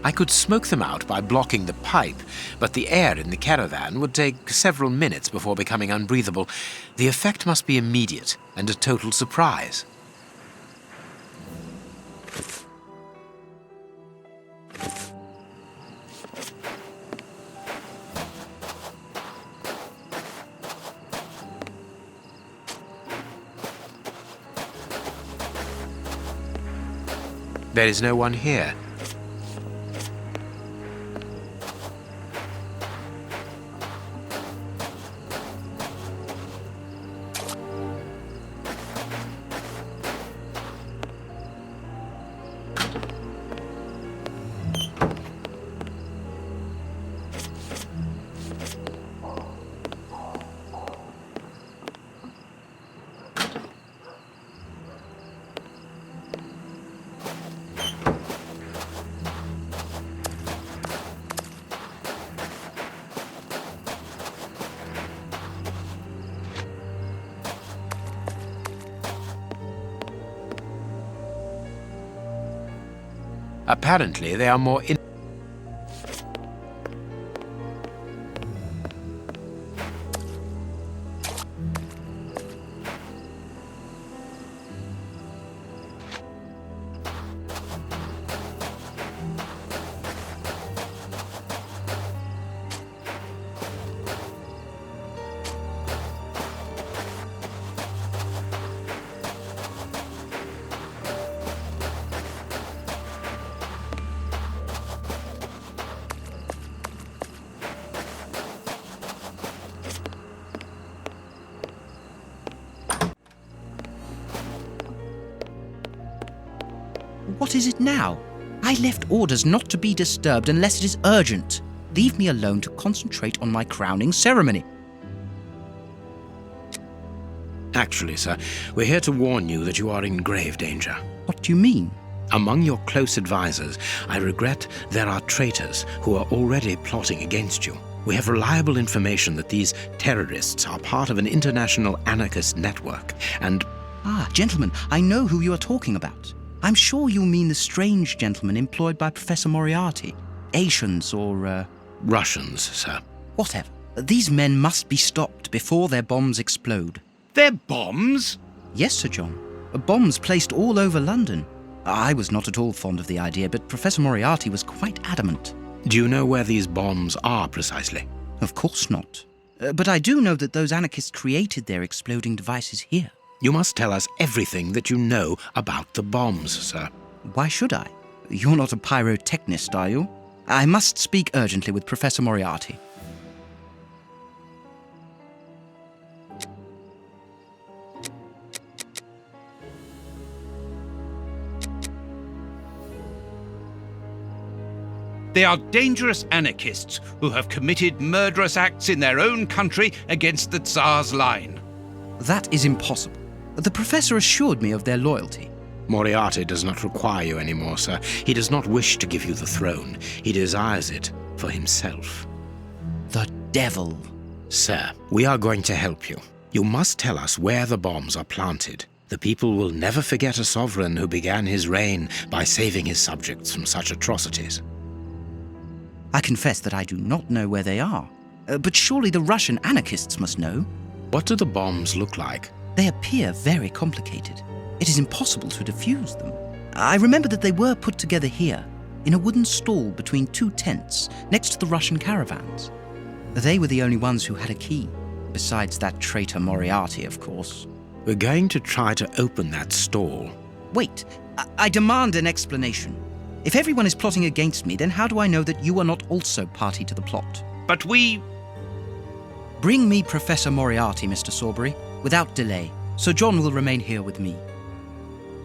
I could smoke them out by blocking the pipe, but the air in the caravan would take several minutes before becoming unbreathable. The effect must be immediate and a total surprise. There is no one here. Apparently, they are more What is it now? I left orders not to be disturbed unless it is urgent. Leave me alone to concentrate on my crowning ceremony. Actually, sir, we're here to warn you that you are in grave danger. What do you mean? Among your close advisors, I regret there are traitors who are already plotting against you. We have reliable information that these terrorists are part of an international anarchist network, and... Ah, gentlemen, I know who you are talking about. I'm sure you mean the strange gentleman employed by Professor Moriarty. Asians or, Russians, sir. Whatever. These men must be stopped before their bombs explode. Their bombs? Yes, Sir John. Bombs placed all over London. I was not at all fond of the idea, but Professor Moriarty was quite adamant. Do you know where these bombs are precisely? Of course not. But I do know that those anarchists created their exploding devices here. You must tell us everything that you know about the bombs, sir. Why should I? You're not a pyrotechnist, are you? I must speak urgently with Professor Moriarty. They are dangerous anarchists who have committed murderous acts in their own country against the Tsar's line. That is impossible. The professor assured me of their loyalty. Moriarty does not require you anymore, sir. He does not wish to give you the throne. He desires it for himself. The devil. Sir, we are going to help you. You must tell us where the bombs are planted. The people will never forget a sovereign who began his reign by saving his subjects from such atrocities. I confess that I do not know where they are. But surely the Russian anarchists must know. What do the bombs look like? They appear very complicated. It is impossible to defuse them. I remember that they were put together here, in a wooden stall between two tents, next to the Russian caravans. They were the only ones who had a key, besides that traitor Moriarty, of course. We're going to try to open that stall. Wait, I demand an explanation. If everyone is plotting against me, then how do I know that you are not also party to the plot? But we... Bring me Professor Moriarty, Mr. Sawbury, without delay. Sir John will remain here with me.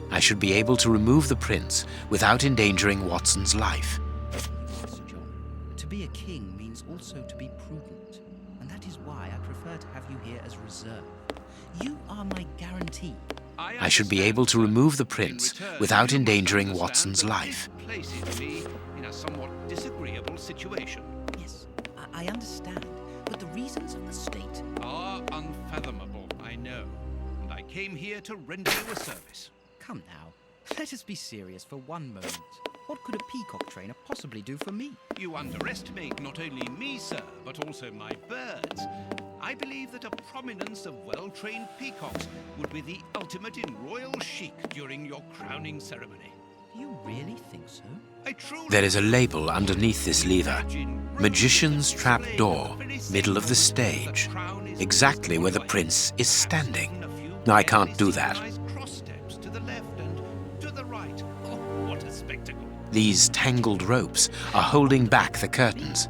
I should be able to remove the prince without endangering Watson's life. Sir John, to be a king means also to be prudent, and that is why I prefer to have you here as reserve. You are my guarantee. I should be able to remove the prince without endangering Watson's life. Places me in a somewhat disagreeable situation. Yes, I understand, but the reasons of the state are unfathomable, I know, and I came here to render you a service. Come now, let us be serious for one moment. What could a peacock trainer possibly do for me? You underestimate not only me, sir, but also my birds. I believe that a prominence of well-trained peacocks would be the ultimate in royal chic during your crowning ceremony. Do you really think so? I truly There is a label underneath this lever. Magician's Trap Door, middle of the stage. Exactly where the prince is standing. I can't do that. Cross steps to the left and to the right. Oh, what a spectacle. These tangled ropes are holding back the curtains.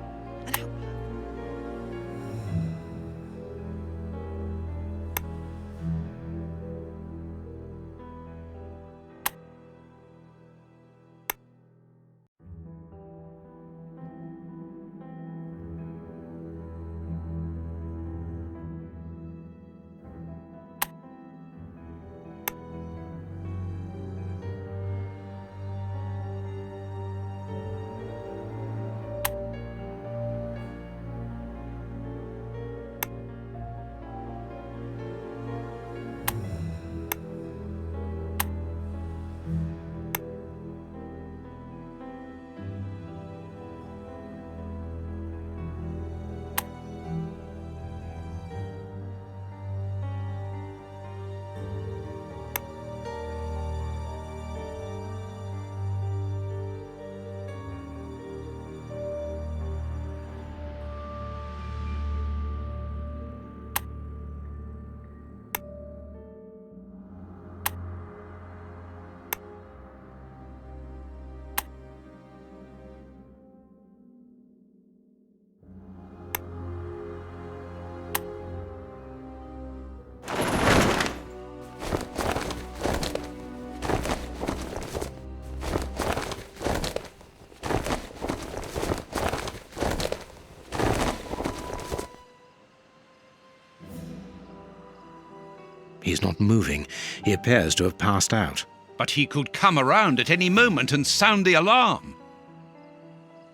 He is not moving. He appears to have passed out. But he could come around at any moment and sound the alarm.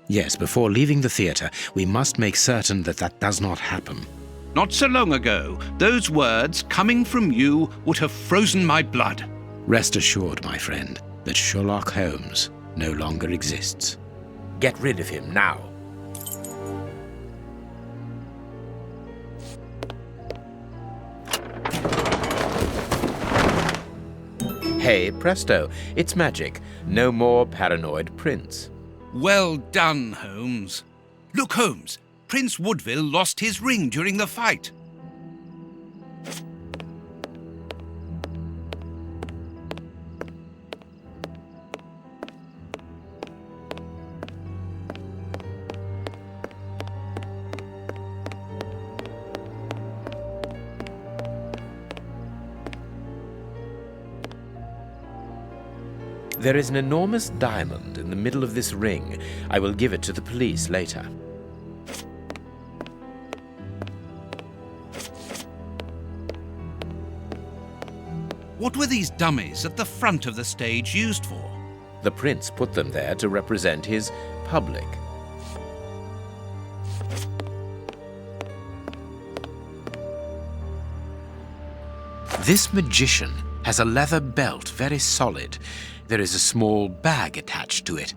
Yes, before leaving the theatre, we must make certain that that does not happen. Not so long ago, those words coming from you would have frozen my blood. Rest assured, my friend, that Sherlock Holmes no longer exists. Get rid of him now. Hey, presto, it's magic. No more paranoid prince. Well done, Holmes. Look, Holmes, Prinz Woodville lost his ring during the fight. There is an enormous diamond in the middle of this ring. I will give it to the police later. What were these dummies at the front of the stage used for? The prince put them there to represent his public. This magician has a leather belt, very solid. There is a small bag attached to it.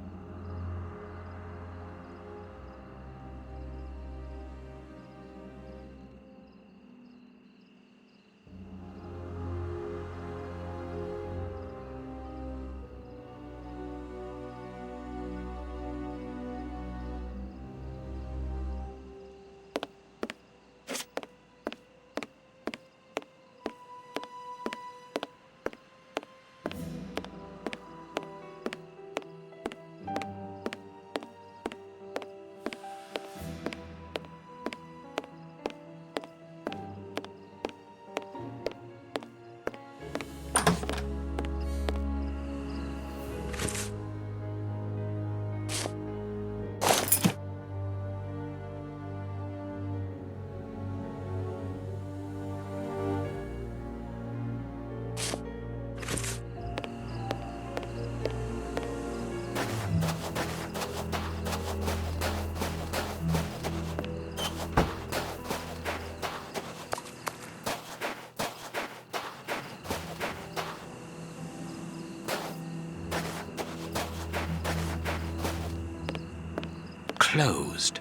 closed.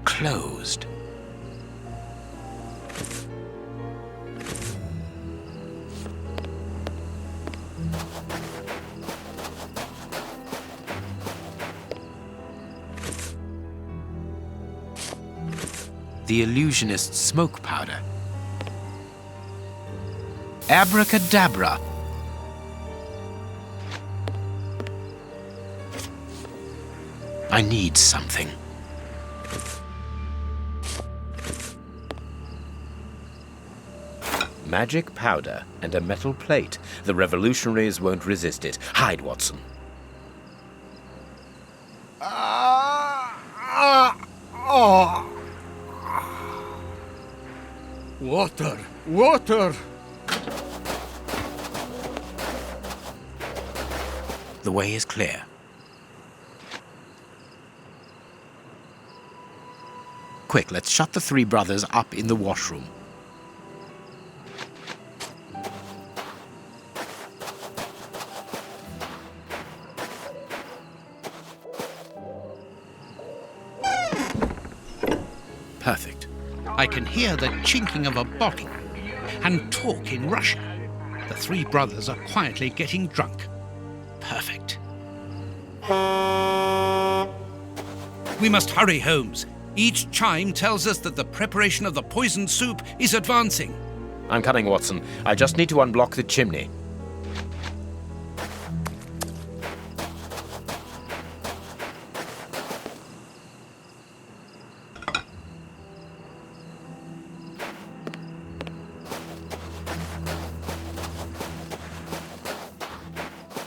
Closed. The illusionist's smoke powder. Abracadabra. I need something. Magic powder and a metal plate. The revolutionaries won't resist it. Hide, Watson. Water! Water! The way is clear. Quick, let's shut the three brothers up in the washroom. Perfect. I can hear the chinking of a bottle and talk in Russian. The three brothers are quietly getting drunk. Perfect. We must hurry, Holmes. Each chime tells us that the preparation of the poisoned soup is advancing. I'm coming, Watson. I just need to unblock the chimney.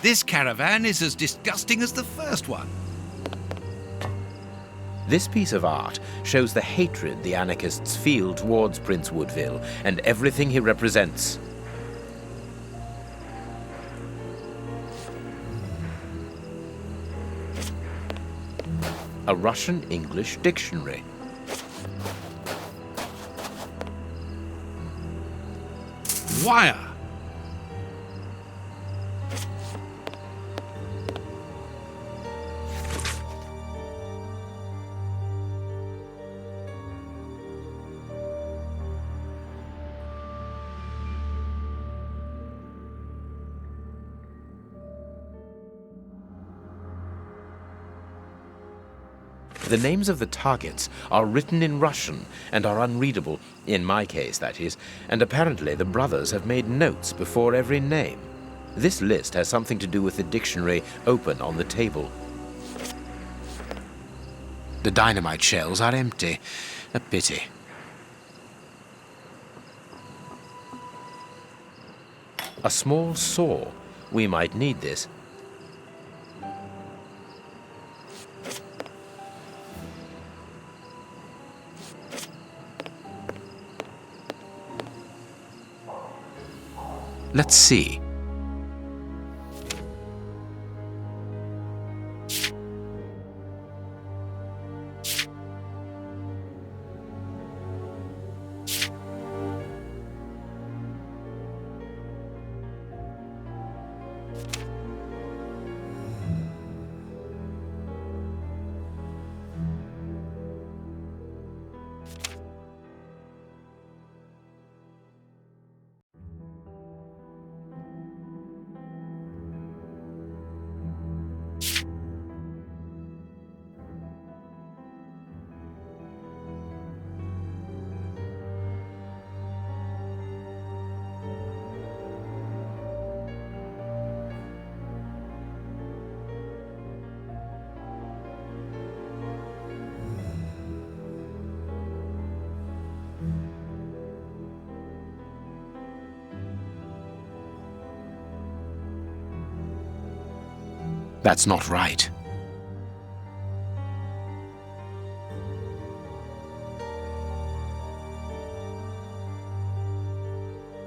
This caravan is as disgusting as the first one. This piece of art shows the hatred the anarchists feel towards Prinz Woodville and everything he represents. A Russian-English dictionary. Wire. The names of the targets are written in Russian and are unreadable, in my case, that is, and apparently the brothers have made notes before every name. This list has something to do with the dictionary open on the table. The dynamite shells are empty. A pity. A small saw. We might need this. Let's see. That's not right.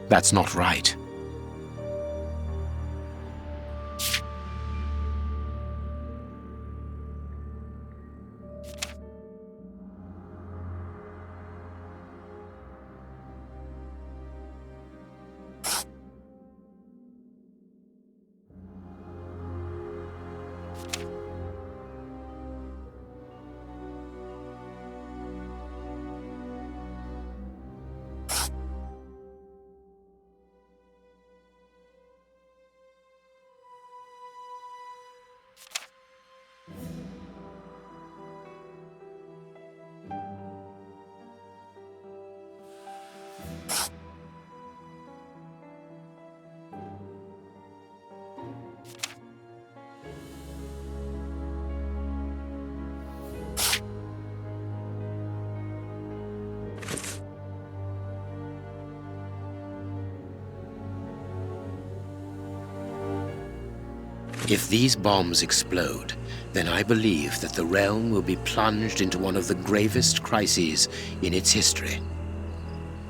That's not right. If these bombs explode, then I believe that the realm will be plunged into one of the gravest crises in its history.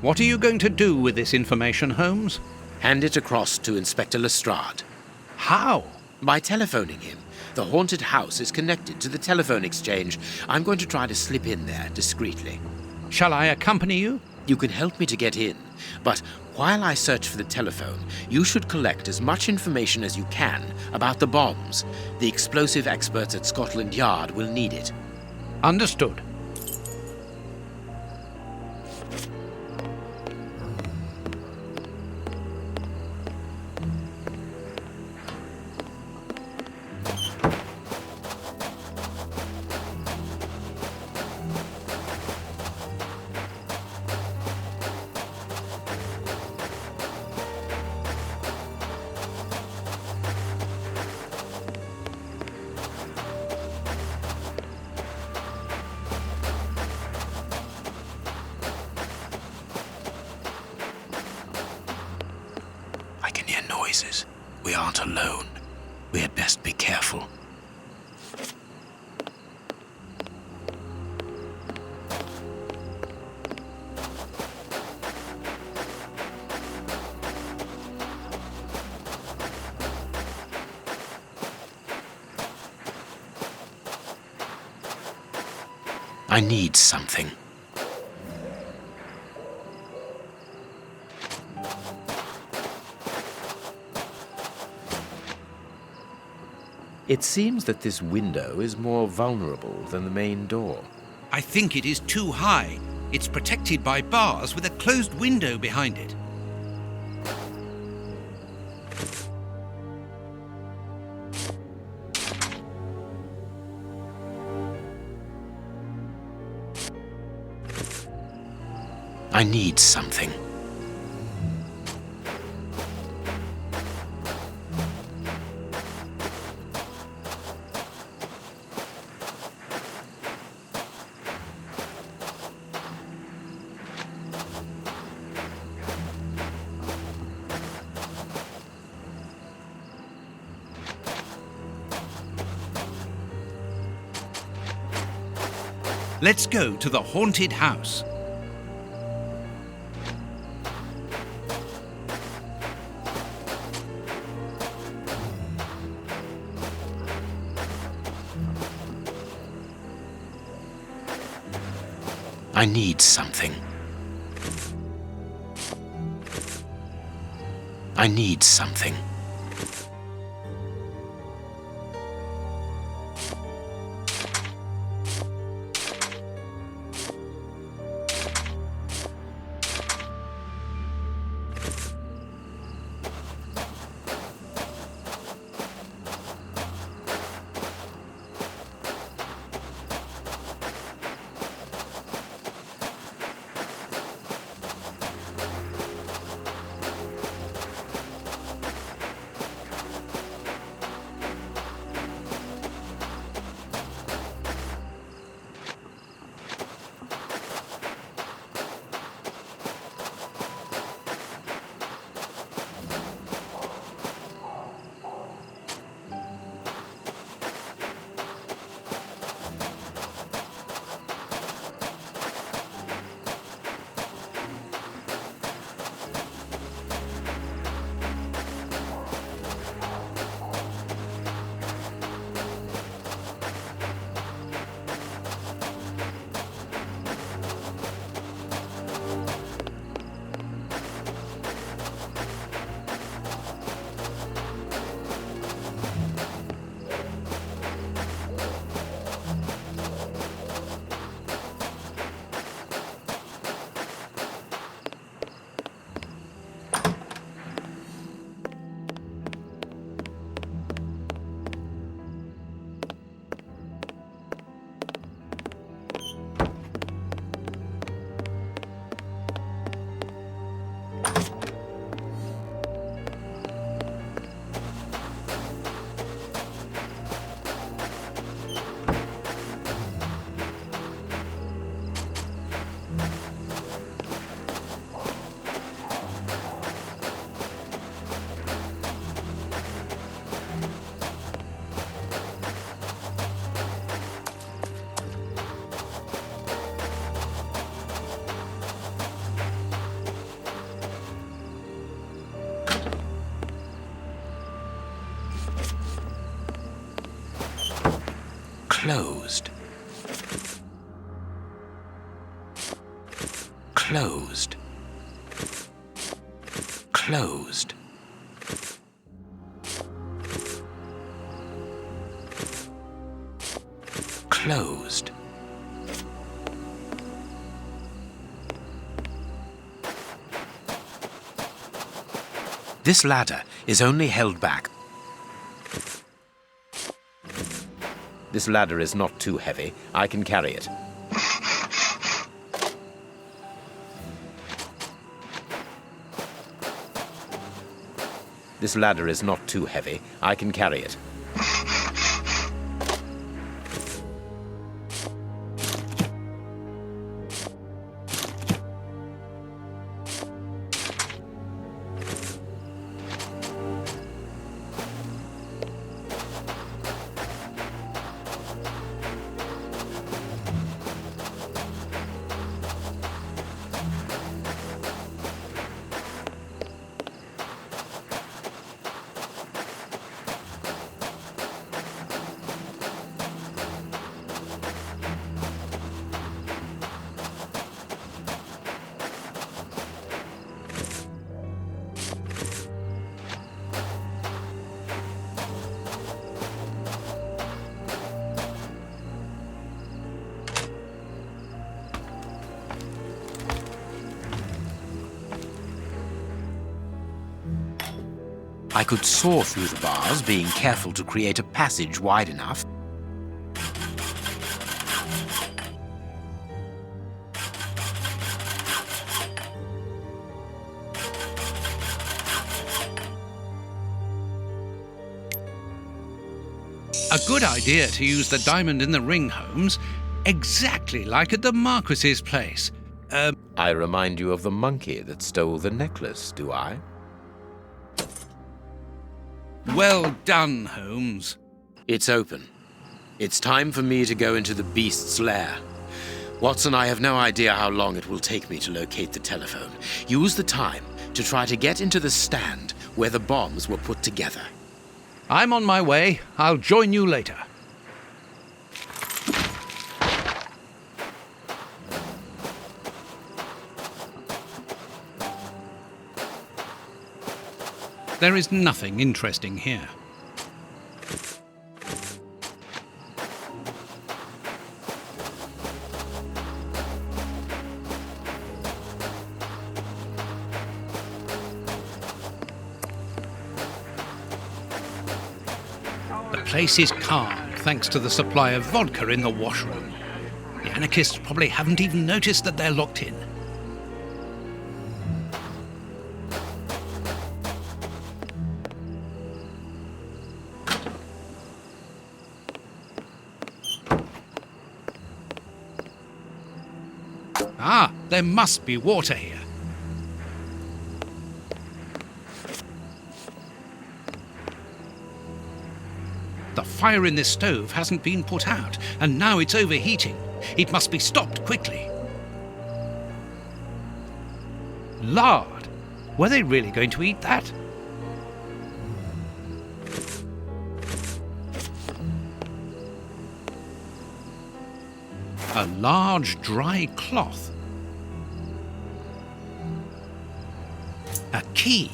What are you going to do with this information, Holmes? Hand it across to Inspector Lestrade. How? By telephoning him. The haunted house is connected to the telephone exchange. I'm going to try to slip in there discreetly. Shall I accompany you? You can help me to get in, but while I search for the telephone, you should collect as much information as you can about the bombs. The explosive experts at Scotland Yard will need it. Understood. I can hear noises. We aren't alone. We had best be careful. I need something. It seems that this window is more vulnerable than the main door. I think it is too high. It's protected by bars with a closed window behind it. I need something. Let's go to the haunted house. I need something. I need something. Closed. Closed. Closed. Closed. This ladder is only held back. This ladder is not too heavy. I can carry it. This ladder is not too heavy. I can carry it. I could saw through the bars, being careful to create a passage wide enough. A good idea to use the diamond in the ring, Holmes. Exactly like at the Marquis's place. I remind you of the monkey that stole the necklace, do I? Well done, Holmes. It's open. It's time for me to go into the beast's lair. Watson, I have no idea how long it will take me to locate the telephone. Use the time to try to get into the stand where the bombs were put together. I'm on my way. I'll join you later. There is nothing interesting here. The place is calm, thanks to the supply of vodka in the washroom. The anarchists probably haven't even noticed that they're locked in. Ah, there must be water here. The fire in this stove hasn't been put out, and now it's overheating. It must be stopped quickly. Lard! Were they really going to eat that? A large dry cloth. A key.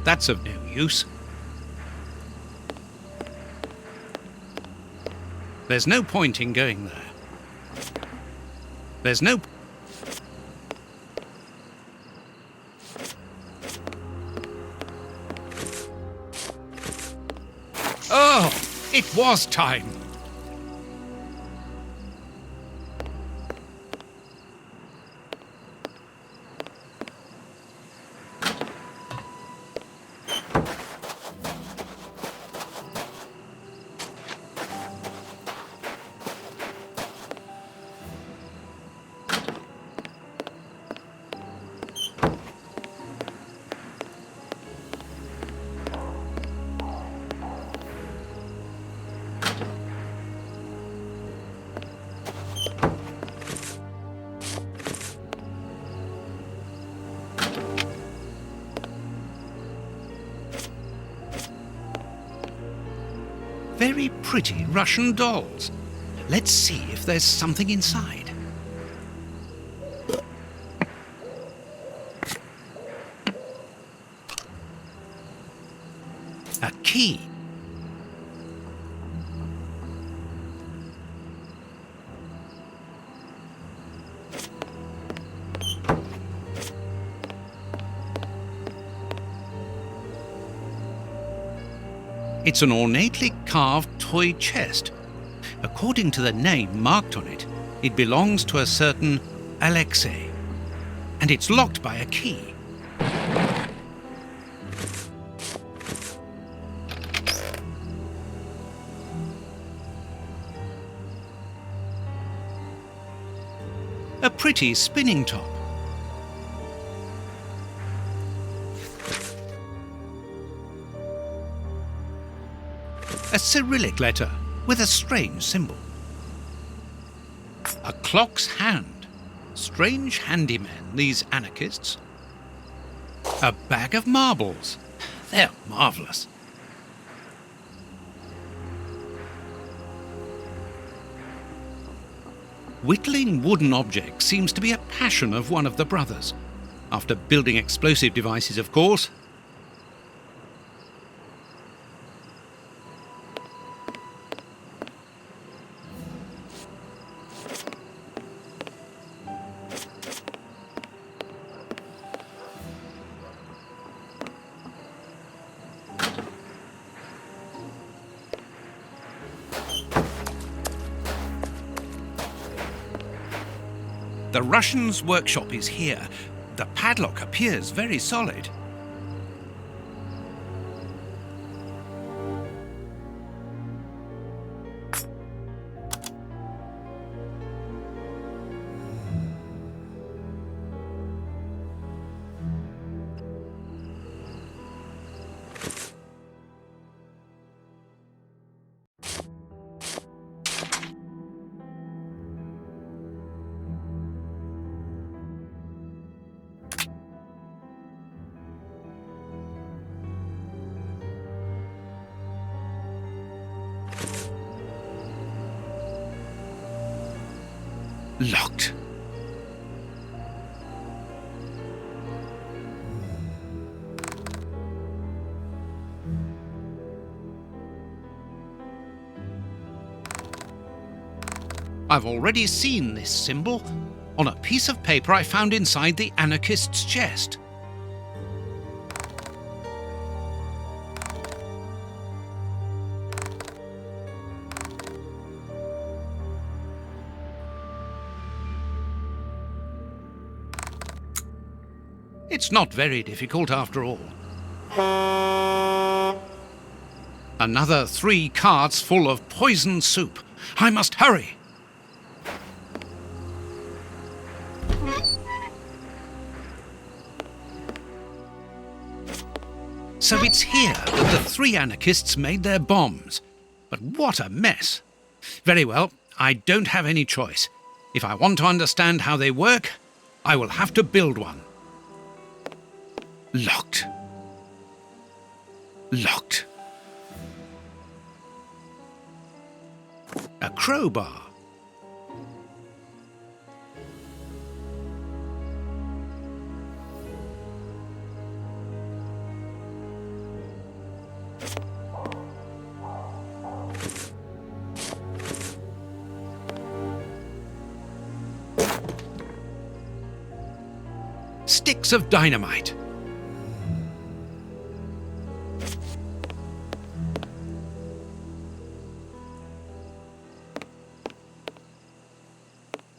That's of no use. There's no point in going there. There's no... Oh, it was time. Very pretty Russian dolls. Let's see if there's something inside. A key. It's an ornately carved toy chest. According to the name marked on it, it belongs to a certain Alexei, and it's locked by a key. A pretty spinning top. A Cyrillic letter with a strange symbol. A clock's hand. Strange handymen, these anarchists. A bag of marbles. They're marvellous. Whittling wooden objects seems to be a passion of one of the brothers. After building explosive devices, of course. The Russian's workshop is here. The padlock appears very solid. Locked. I've already seen this symbol on a piece of paper I found inside the anarchist's chest. It's not very difficult after all. Another 3 carts full of poison soup. I must hurry. So it's here that the 3 anarchists made their bombs. But what a mess. Very well, I don't have any choice. If I want to understand how they work, I will have to build one. Locked. Locked. A crowbar. Sticks of dynamite.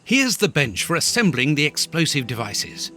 Here's the bench for assembling the explosive devices.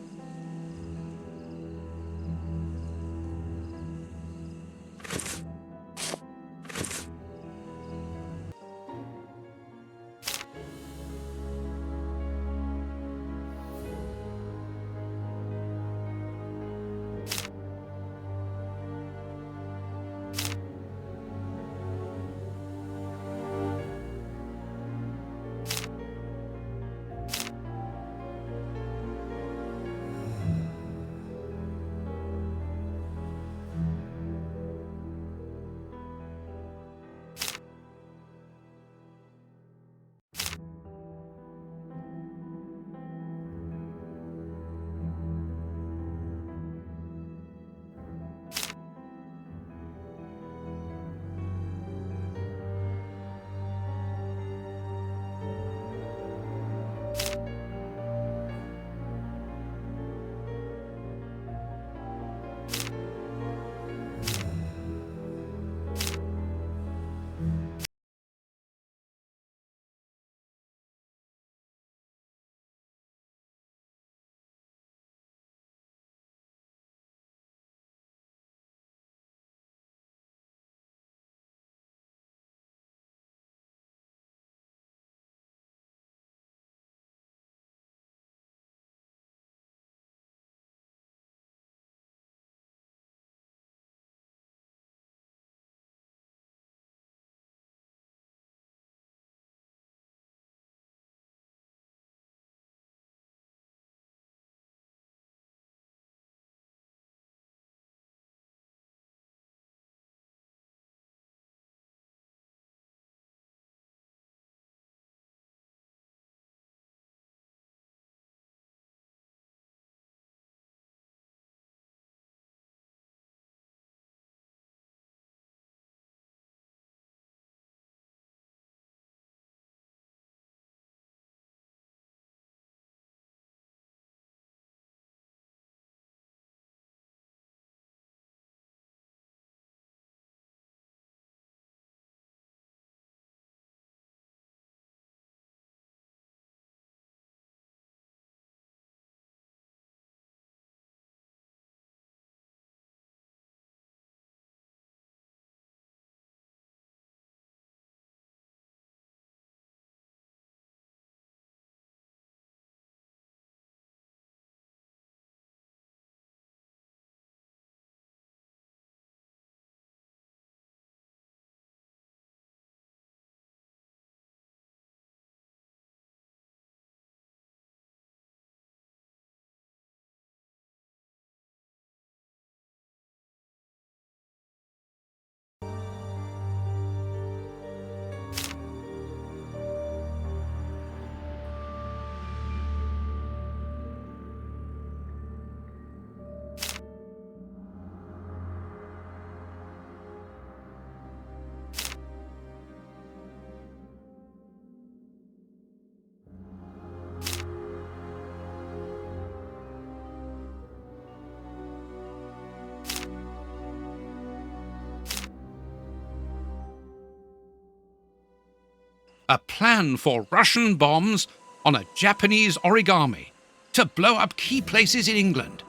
A plan for Russian bombs on a Japanese origami to blow up key places in England.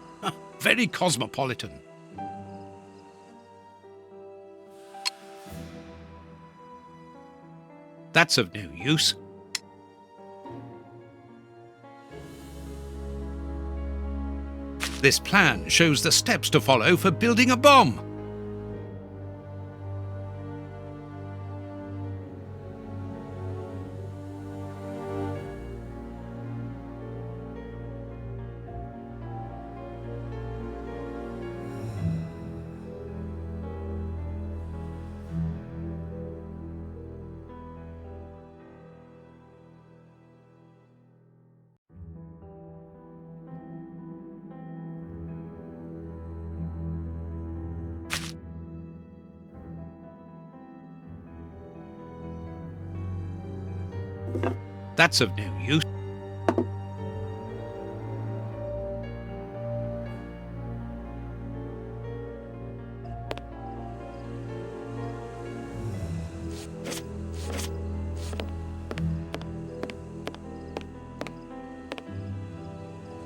Very cosmopolitan. That's of no use. This plan shows the steps to follow for building a bomb. That's of no use.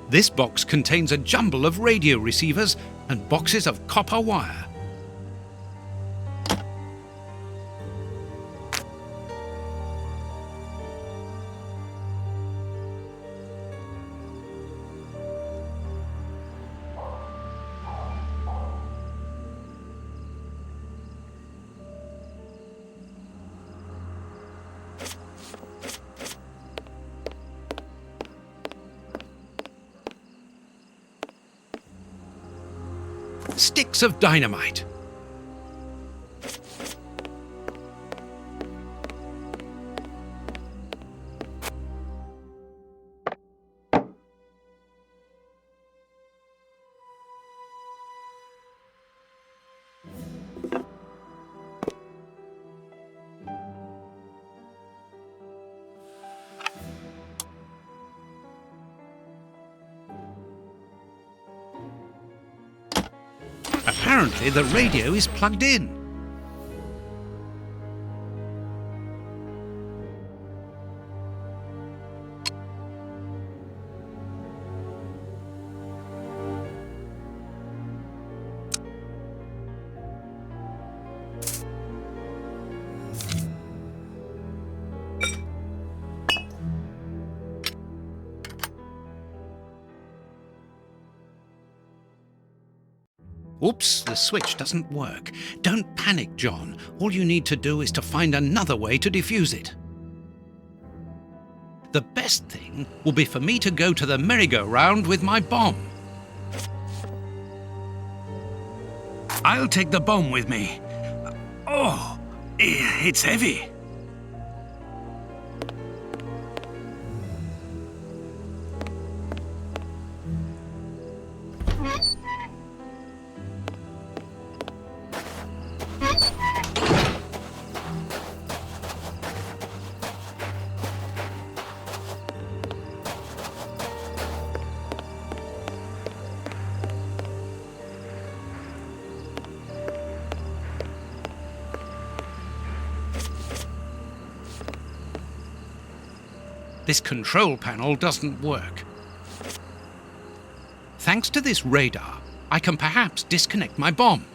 This box contains a jumble of radio receivers and boxes of copper wire. Sticks of dynamite. Apparently, the radio is plugged in. Oops, the switch doesn't work. Don't panic, John. All you need to do is to find another way to defuse it. The best thing will be for me to go to the merry-go-round with my bomb. I'll take the bomb with me. Oh, it's heavy. This control panel doesn't work. Thanks to this radar, I can perhaps disconnect my bomb.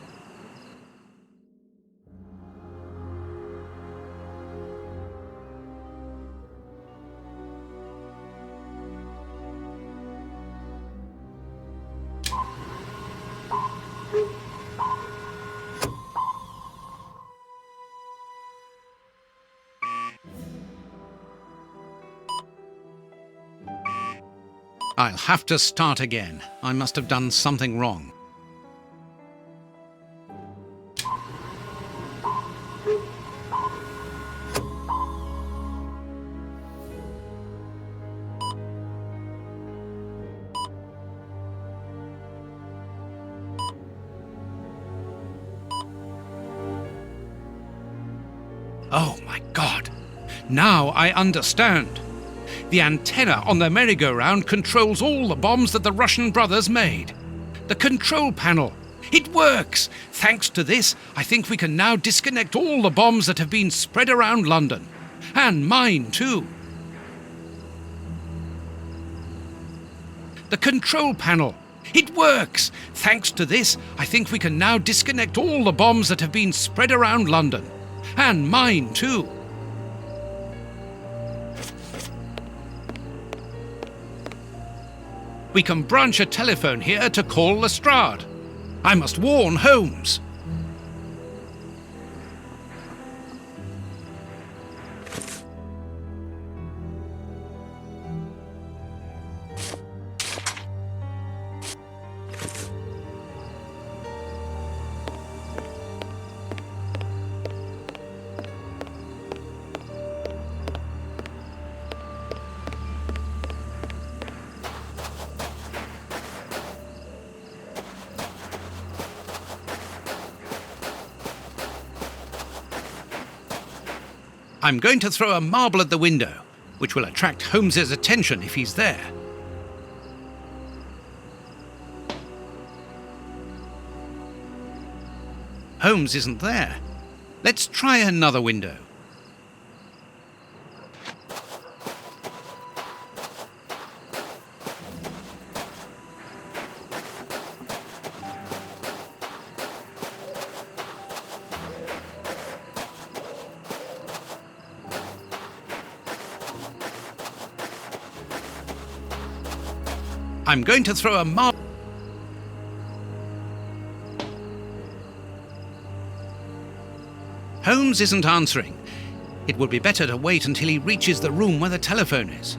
I'll have to start again. I must have done something wrong. Oh my God! Now I understand. The antenna on the merry-go-round controls all the bombs that the Russian brothers made. The control panel. It works! Thanks to this, I think we can now disconnect all the bombs that have been spread around London. And mine, too. The control panel. It works! Thanks to this, I think we can now disconnect all the bombs that have been spread around London. And mine, too. We can branch a telephone here to call Lestrade. I must warn Holmes. I'm going to throw a marble at the window, which will attract Holmes's attention if he's there. Holmes isn't there. Let's try another window. I'm going to throw a marble. Holmes isn't answering. It would be better to wait until he reaches the room where the telephone is.